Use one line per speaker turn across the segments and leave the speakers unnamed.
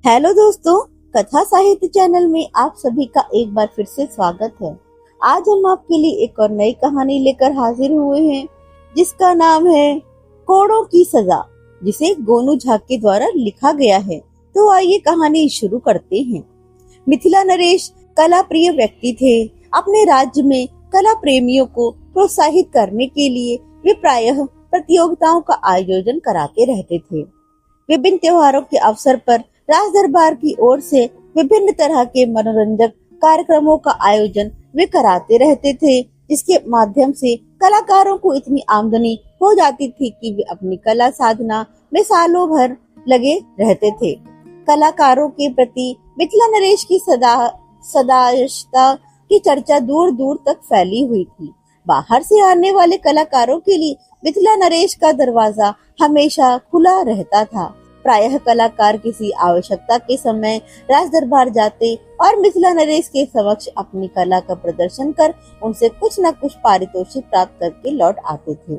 Hello दोस्तों, कथा साहित्य चैनल में आप सभी का एक बार फिर से स्वागत है। आज हम आपके लिए एक और नई कहानी लेकर हाजिर हुए हैं, जिसका नाम है कोड़ों की सजा, जिसे गोनू झा के द्वारा लिखा गया है। तो आइए कहानी शुरू करते हैं। मिथिला नरेश कला प्रिय व्यक्ति थे। अपने राज्य में कला प्रेमियों को प्रोत्साहित करने के लिए वे प्रायः प्रतियोगिताओं का आयोजन कराते रहते थे। विभिन्न त्योहारों के अवसर पर राज दरबार की ओर से विभिन्न तरह के मनोरंजक कार्यक्रमों का आयोजन वे कराते रहते थे, जिसके माध्यम से कलाकारों को इतनी आमदनी हो जाती थी कि वे अपनी कला साधना में सालों भर लगे रहते थे। कलाकारों के प्रति मिथिला नरेश की सदाशता की चर्चा दूर दूर तक फैली हुई थी। बाहर से आने वाले कलाकारों के लिए मिथिला नरेश का दरवाजा हमेशा खुला रहता था। प्रायः कलाकार किसी आवश्यकता के समय राज दरबार जाते और मिथिला नरेश के समक्ष अपनी कला का प्रदर्शन कर उनसे कुछ न कुछ पारितोषिक प्राप्त करके लौट आते थे।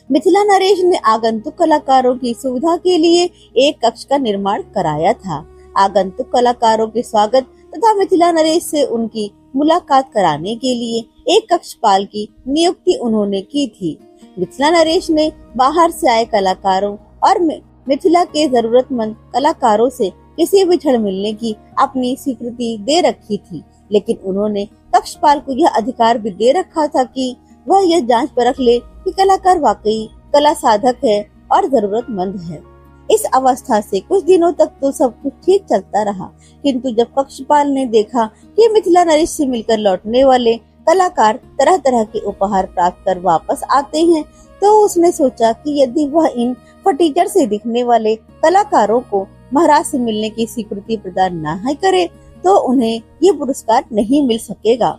मिथिला नरेश ने आगंतुक कलाकारों की सुविधा के लिए एक कक्ष का निर्माण कराया था। आगंतुक कलाकारों के स्वागत तथा मिथिला नरेश से उनकी मुलाकात कराने के लिए एक कक्षपाल की नियुक्ति उन्होंने की थी। मिथिला नरेश ने बाहर से आए कलाकारों और मिथिला के जरूरतमंद कलाकारों से किसी भी क्षण मिलने की अपनी स्वीकृति दे रखी थी, लेकिन उन्होंने कक्षपाल को यह अधिकार भी दे रखा था कि वह यह जांच परख ले कि कलाकार वाकई कला साधक है और जरूरतमंद है। इस अवस्था से कुछ दिनों तक तो सब कुछ ठीक चलता रहा, किंतु जब कक्षपाल ने देखा कि मिथिला नरेश से मिलकर लौटने वाले कलाकार तरह तरह के उपहार प्राप्त कर वापस आते हैं, तो उसने सोचा कि यदि वह इन फटीचर से दिखने वाले कलाकारों को महाराज से मिलने की स्वीकृति प्रदान न करे तो उन्हें ये पुरस्कार नहीं मिल सकेगा।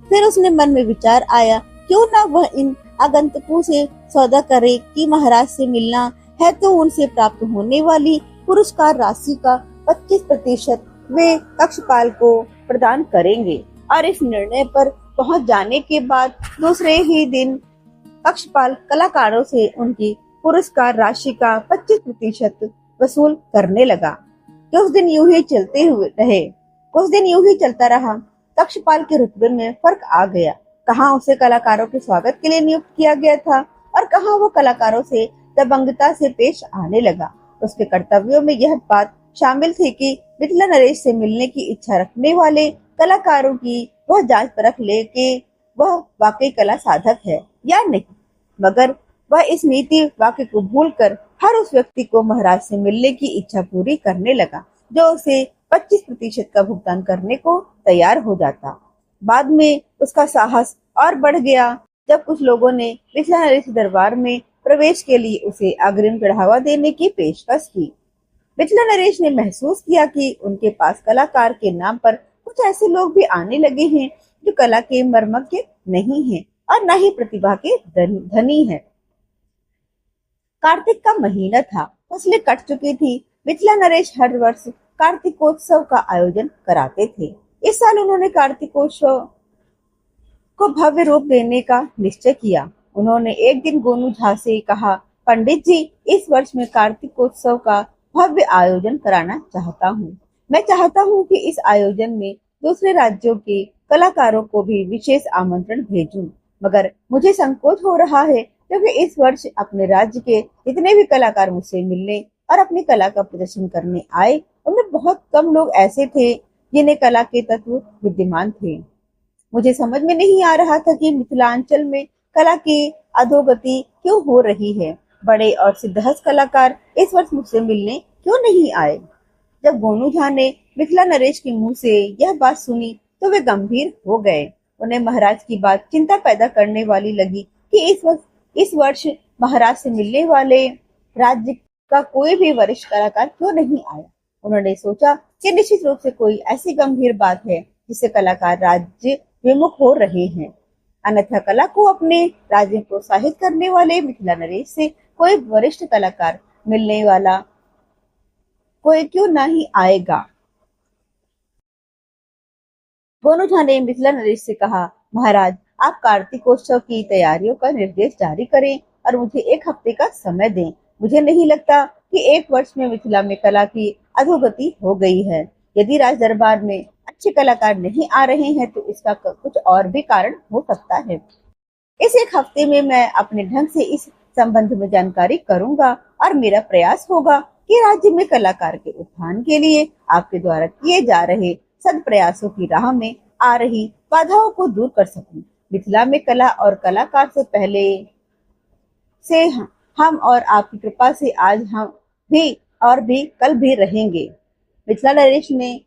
फिर उसने मन में विचार आया, क्यों ना वह इन आगंतुकों से सौदा करे कि महाराज से मिलना है तो उनसे प्राप्त होने वाली पुरस्कार राशि का 25% वे कक्षपाल को प्रदान करेंगे। और इस निर्णय पर पहुंच जाने के बाद दूसरे ही दिन कक्षपाल कलाकारों से उनकी पुरस्कार राशि का 25% वसूल करने लगा। कुछ दिन यूं ही चलता रहा। कक्षपाल के रुतबे में फर्क आ गया। कहाँ उसे कलाकारों के स्वागत के लिए नियुक्त किया गया था और कहाँ वो कलाकारों से दबंगता से पेश आने लगा। उसके कर्तव्यों में यह बात शामिल थी कि मिथिला नरेश से मिलने की इच्छा रखने वाले कलाकारों की वह जांच परख ले कि वह वाकई कला साधक है या नहीं, मगर वह इस नीति वाक्य को भूलकर हर उस व्यक्ति को महाराज से मिलने की इच्छा पूरी करने लगा जो उसे 25% का भुगतान करने को तैयार हो जाता। बाद में उसका साहस और बढ़ गया जब कुछ लोगों ने मिथिला नरेश दरबार में प्रवेश के लिए उसे अग्रिम बढ़ावा देने की पेशकश की। मिथिला नरेश ने महसूस किया कि उनके पास कलाकार के नाम पर कुछ ऐसे लोग भी आने लगे हैं जो कला के मर्मज्ञ नहीं हैं और न ही प्रतिभा के धनी है। कार्तिक का महीना था, फसलें कट चुकी थी। मिथिला नरेश हर वर्ष कार्तिकोत्सव का आयोजन कराते थे। इस साल उन्होंने कार्तिकोत्सव को भव्य रूप देने का निश्चय किया। उन्होंने एक दिन गोनू झा से कहा, पंडित जी, इस वर्ष मैं कार्तिकोत्सव का भव्य आयोजन कराना चाहता हूँ। मैं चाहता हूँ कि इस आयोजन में दूसरे राज्यों के कलाकारों को भी विशेष आमंत्रण भेजूं, मगर मुझे संकोच हो रहा है क्योंकि इस वर्ष अपने राज्य के जितने भी कलाकार मुझसे मिलने और अपनी कला का प्रदर्शन करने आए, उनमें बहुत कम लोग ऐसे थे जिन्हें कला के तत्व विद्यमान थे। मुझे समझ में नहीं आ रहा था कि मिथिलांचल में कला की अधोगति क्यों हो रही है। बड़े और सिद्धहस्त कलाकार इस वर्ष मुझसे मिलने क्यों नहीं आए। जब गोनू झा ने मिथिला नरेश के मुंह से यह बात सुनी तो वे गंभीर हो गए। उन्हें महाराज की बात चिंता पैदा करने वाली लगी कि इस वर्ष महाराज से मिलने वाले राज्य का कोई भी वरिष्ठ कलाकार क्यों नहीं आया। उन्होंने सोचा कि निश्चित रूप से कोई ऐसी गंभीर बात है जिससे कलाकार राज्य विमुख हो रहे हैं, अन्यथा कला को अपने राज्य में प्रोत्साहित करने वाले मिथिला नरेश से कोई वरिष्ठ कलाकार मिलने वाला कोई क्यों नहीं आएगा। गोनू झा ने मिथिला नरेश से कहा, महाराज, आप कार्तिकोत्सव की तैयारियों का निर्देश जारी करें और मुझे एक हफ्ते का समय दें। मुझे नहीं लगता कि 1 वर्ष में मिथिला में कला की अधोगति हो गई है। यदि राज दरबार में अच्छे कलाकार नहीं आ रहे हैं तो इसका कुछ और भी कारण हो सकता है। इस एक हफ्ते में मैं अपने ढंग से इस संबंध में जानकारी करूंगा और मेरा प्रयास होगा कि राज्य में कलाकार के उत्थान के लिए आपके द्वारा किए जा रहे सद प्रयासों की राह में आ रही बाधाओं को दूर कर सकूं। मिथिला में कला और कलाकार से पहले से हम और आपकी कृपा से आज हम भी और भी कल भी रहेंगे। मिथिला नरेश ने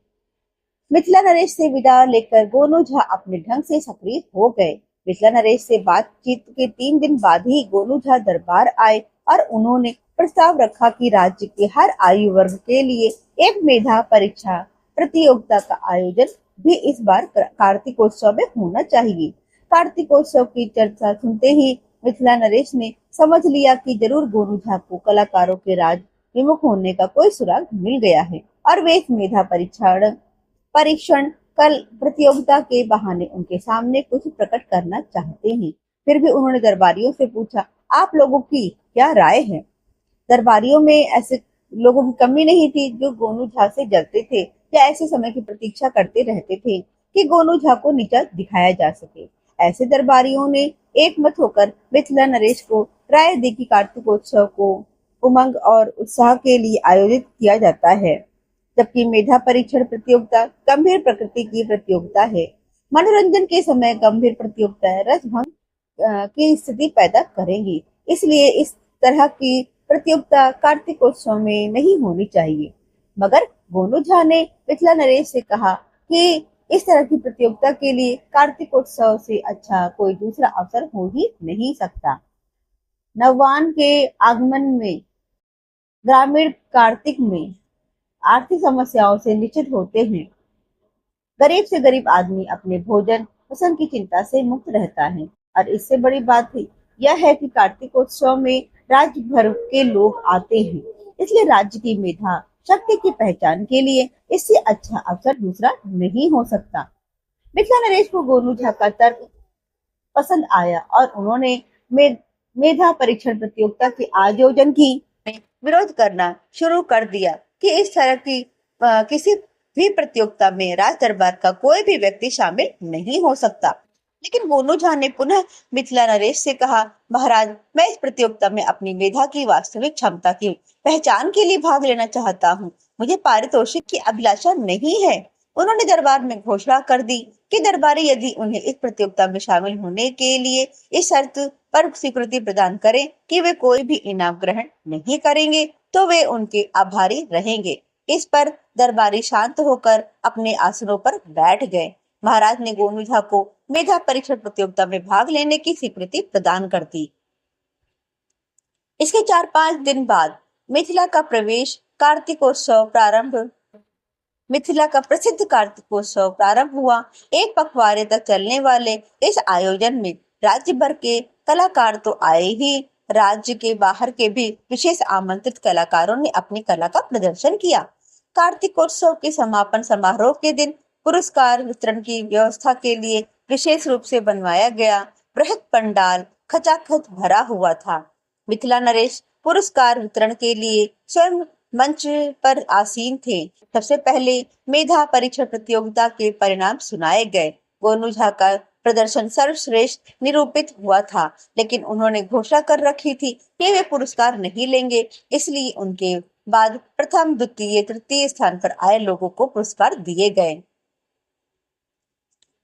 मिथिला नरेश से विदा लेकर गोनू झा अपने ढंग से सक्रिय हो गए। मिथिला नरेश से बातचीत के 3 दिन बाद ही गोनू झा दरबार आए और उन्होंने प्रस्ताव रखा कि राज्य के हर आयु वर्ग के लिए एक मेधा परीक्षा प्रतियोगिता का आयोजन भी इस बार कार्तिकोत्सव में होना चाहिए। कार्तिकोत्सव की चर्चा सुनते ही मिथिला नरेश ने समझ लिया कि जरूर गोनू झा को कलाकारों के राज विमुख होने का कोई सुराग मिल गया है और वे इस मेधा परीक्षण कल प्रतियोगिता के बहाने उनके सामने कुछ प्रकट करना चाहते हैं। फिर भी उन्होंने दरबारियों से पूछा, आप लोगों की क्या राय है? दरबारियों में ऐसे लोगों की कमी नहीं थी जो गोनू झा से जलते थे या ऐसे समय की प्रतीक्षा करते रहते थे कि गोनू झा को नीचा दिखाया जा सके। ऐसे दरबारियों ने एक मत होकर मिथिला नरेश को राय दी कि कार्तिकोत्सव को उमंग और उत्साह के लिए आयोजित किया जाता है, जबकि मेधा परीक्षण प्रतियोगिता गंभीर प्रकृति की प्रतियोगिता है। मनोरंजन के समय गंभीर प्रतियोगिताएं रसभंग की स्थिति पैदा करेंगी, इसलिए इस तरह की प्रतियोगिता कार्तिकोत्सव में नहीं होनी चाहिए। मगर गोनू झा ने मिथिला नरेश से कहा कि इस तरह की प्रतियोगिता के लिए कार्तिकोत्सव से अच्छा कोई दूसरा अवसर हो ही नहीं सकता। नववान के आगमन में ग्रामीण कार्तिक में आर्थिक समस्याओं से निश्चित होते हैं। गरीब से गरीब आदमी अपने भोजन पसंद की चिंता से मुक्त रहता है और इससे बड़ी बात यह है कि कार्तिकोत्सव में राज्य भर के लोग आते हैं, इसलिए राज्य की मेधा शक्ति की पहचान के लिए इससे अच्छा अवसर दूसरा नहीं हो सकता। मिथिला नरेश को गोनू झा का तर्क पसंद आया और उन्होंने मेधा परीक्षण प्रतियोगिता के आयोजन की विरोध करना शुरू कर दिया कि इस तरह की किसी भी प्रतियोगिता में राज दरबार का कोई भी व्यक्ति शामिल नहीं हो सकता। लेकिन गोनू झा ने पुनः मिथिला नरेश से कहा, महाराज, मैं इस प्रतियोगिता में अपनी मेधा की वास्तविक क्षमता की पहचान के लिए भाग लेना चाहता हूँ। मुझे पारितोषिक की अभिलाषा नहीं है। उन्होंने दरबार में घोषणा कर दी कि दरबारी यदि उन्हें इस प्रतियोगिता में शामिल होने के लिए इस शर्त पर स्वीकृति प्रदान करें कि वे कोई भी इनाम ग्रहण नहीं करेंगे तो वे उनके आभारी रहेंगे। इस पर दरबारी शांत होकर अपने आसनों पर बैठ गए। महाराज ने गोनू झा को मेधा परीक्षण प्रतियोगिता में भाग लेने की स्वीकृति प्रदान कर दी। इसके 4-5 दिन बाद मिथिला का प्रसिद्ध कार्तिकोत्सव प्रारंभ हुआ। एक पखवाड़े तक चलने वाले इस आयोजन में राज्य भर के कलाकार तो आए ही, राज्य के बाहर के भी विशेष आमंत्रित कलाकारों ने अपनी कला का प्रदर्शन किया। कार्तिकोत्सव के समापन समारोह के दिन पुरस्कार वितरण की व्यवस्था के लिए विशेष रूप से बनवाया गया बृहद पंडाल खचाखच भरा हुआ था। मिथिला नरेश पुरस्कार वितरण के लिए स्वयं मंच पर आसीन थे। सबसे पहले मेधा परीक्षण प्रतियोगिता के परिणाम सुनाए गए। गोनू झा का प्रदर्शन सर्वश्रेष्ठ निरूपित हुआ था, लेकिन उन्होंने घोषणा कर रखी थी कि वे पुरस्कार नहीं लेंगे, इसलिए उनके बाद प्रथम, द्वितीय, तृतीय स्थान पर आए लोगों को पुरस्कार दिए गए।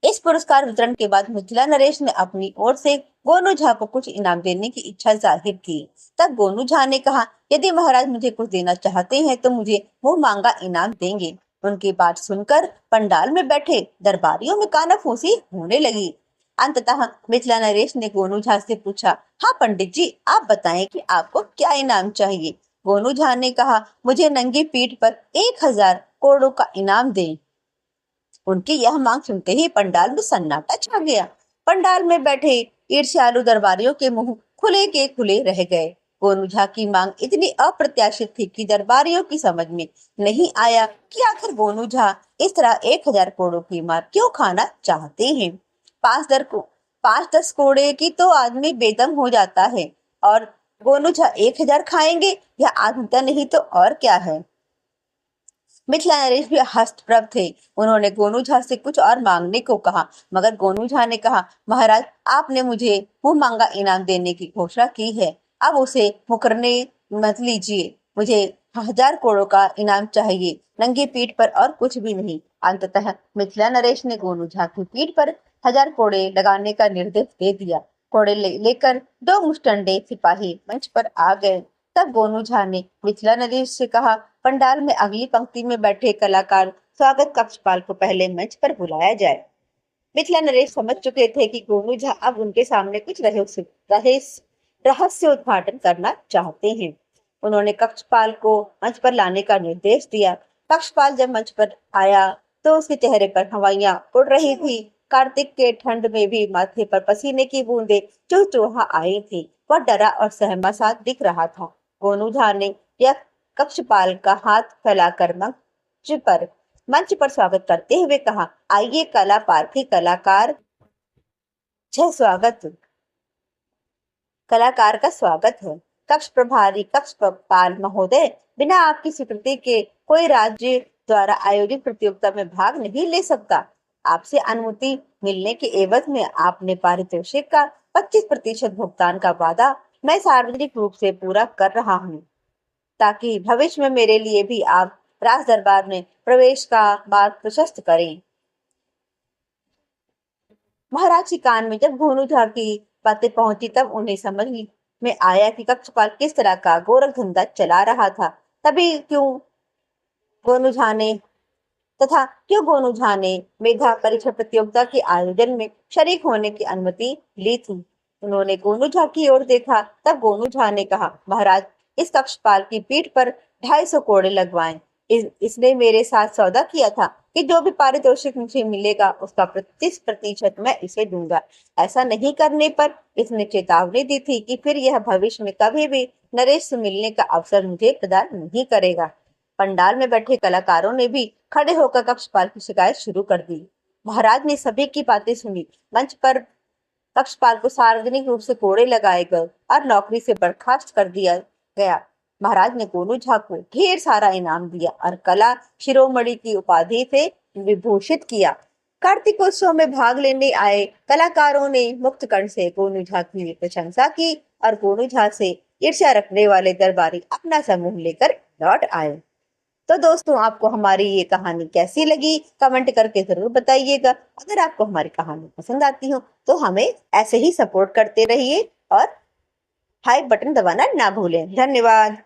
इस पुरस्कार वितरण के बाद मिथिला नरेश ने अपनी ओर से गोनू झा को कुछ इनाम देने की इच्छा जाहिर की। तब गोनू झा ने कहा, यदि महाराज मुझे कुछ देना चाहते हैं तो मुझे मुंह मांगा इनाम देंगे। उनकी बात सुनकर पंडाल में बैठे दरबारियों में कानाफूसी होने लगी। अंततः मिथिला नरेश ने गोनू झा से पूछा, हाँ पंडित जी, आप बताएं कि आपको क्या इनाम चाहिए। गोनू झा ने कहा, मुझे नंगी पीठ पर 1000 कोड़ों का इनाम दें। उनकी यह मांग सुनते ही पंडाल में सन्नाटा छा गया। पंडाल में बैठे ईर्ष्यालु दरबारियों के मुंह खुले के खुले रह गए। गोनू झा की मांग इतनी अप्रत्याशित थी कि दरबारियों की समझ में नहीं आया कि आखिर गोनू झा इस तरह 1000 कोड़ों की मार क्यों खाना चाहते हैं। 5-10 कोड़े की तो आदमी बेदम हो जाता है और गोनू झा 1000 खाएंगे या आत्महत्या नहीं तो और क्या है। मिथिला नरेश भी हस्तप्रभ थे। उन्होंने गोनू झा से कुछ और मांगने को कहा, मगर गोनू झा ने कहा, महाराज आपने मुझे मुंह मांगा इनाम देने की घोषणा की है, अब उसे मुकरने मत लीजिए। मुझे 1000 करोड़ का इनाम चाहिए, नंगी पीठ पर और कुछ भी नहीं। अंततः मिथिला नरेश ने गोनू झा की पीठ पर 1000 कोड़े लगाने का निर्देश दे दिया। कोड़े लेकर 2 मुस्टंडे सिपाही मंच पर आ गए। तब गोनू झा ने मिथिला नरेश से कहा, पंडाल में अगली पंक्ति में बैठे कलाकार स्वागत कक्षपाल को पहले मंच पर बुलाया जाए। मिथिला नरेश समझ चुके थे कि गोनू झा अब उनके सामने कुछ रहस्य उद्घाटन करना चाहते हैं। उन्होंने कक्षपाल को मंच पर लाने का निर्देश दिया। कक्षपाल जब मंच पर आया तो उसके चेहरे पर हवाइयां उड़ रही थी। कार्तिक के ठंड में भी माथे पर पसीने की बूंदें चुह आई थी। वह डरा और सहमा सा दिख रहा था। गोनू झा ने यह कक्षपाल का हाथ फैलाकर मंच पर स्वागत करते हुए कहा, आइए कला पारखी कलाकार स्वागत कलाकार का स्वागत है। कक्ष प्रभारी कक्षपाल महोदय, बिना आपकी स्वीकृति के कोई राज्य द्वारा आयोजित प्रतियोगिता में भाग नहीं ले सकता। आपसे अनुमति मिलने के एवज में आपने पारितोषिक का 25% भुगतान का वादा मैं सार्वजनिक रूप से पूरा कर रहा हूँ, ताकि भविष्य में मेरे लिए भी आप राज दरबार में प्रवेश का मार्ग प्रशस्त करें। महाराज के कान में जब गोनू झा की बातें पहुंची तब उन्हें समझ में आया कि कक्षपाल किस तरह का गोरख धंधा चला रहा था। गोनू झा ने क्यों गोनू झा ने मेधा परीक्षा प्रतियोगिता के आयोजन में शरीक होने की अनुमति ली थी। उन्होंने गोनू झा की ओर देखा। तब गोनू झा ने कहा, महाराज इस कक्षपाल की पीठ पर 250 कोड़े लगवाएं। इसने मेरे साथ सौदा किया था कि जो भी पारितोषिक मुझे मिलेगा उसका 25% मैं इसे दूंगा। ऐसा नहीं करने पर इसने चेतावनी दी थी कि फिर यह भविष्य में कभी भी नरेश से मिलने का अवसर मुझे प्रदान नहीं करेगा। पंडाल में बैठे कलाकारों ने भी खड़े होकर कक्षपाल की शिकायत शुरू कर दी। महाराज ने सभी की बातें सुनी। मंच पर कक्षपाल को सार्वजनिक रूप से कोड़े लगाए गए और नौकरी से बर्खास्त कर दिया गया। महाराज ने गोनू झा को ढेर सारा इनाम दिया और कला शिरोमणि की उपाधि से विभूषित किया। कार्तिकोत्सव में भाग लेने आए कलाकारों ने मुक्त कंठ से गोनू झा की प्रशंसा की और गोनू झा से ईर्ष्या रखने वाले दरबारी अपना समूह लेकर लौट आए। तो दोस्तों, आपको हमारी ये कहानी कैसी लगी कमेंट करके जरूर बताइएगा। अगर आपको हमारी कहानी पसंद आती हो तो हमें ऐसे ही सपोर्ट करते रहिए और हाई बटन दबाना ना भूलें। धन्यवाद।